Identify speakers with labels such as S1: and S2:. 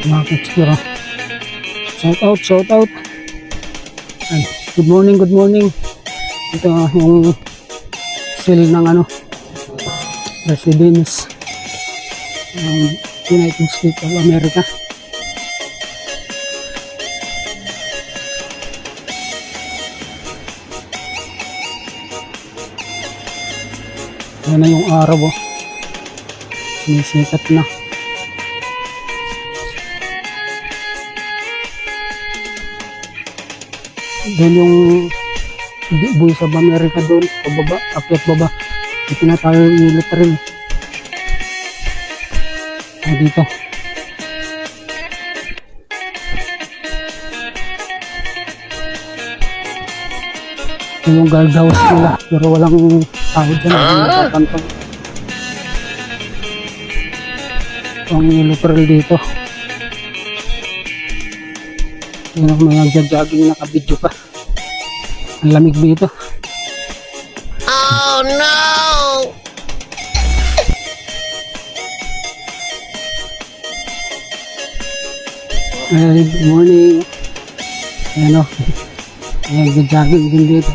S1: mga texture. Shout out, shout out. Ay, good morning, good morning. Ito yung seal ng ano, residence ng United States of America. Yan na yung araw, oh. Sinisikat na. Doon yung Voice of America doon, pababa, akyat baba. Dito na tayo military. Dito. Ito yung guardhouse nila, pero walang tao dyan, hindi nakakantong. Ito ang military dito. Yun ang mga nagja-jogging, nakabidyo pa. Ang lamig dito.
S2: Oh no!
S1: Good morning. Ayan o. Nagja-jogging din dito.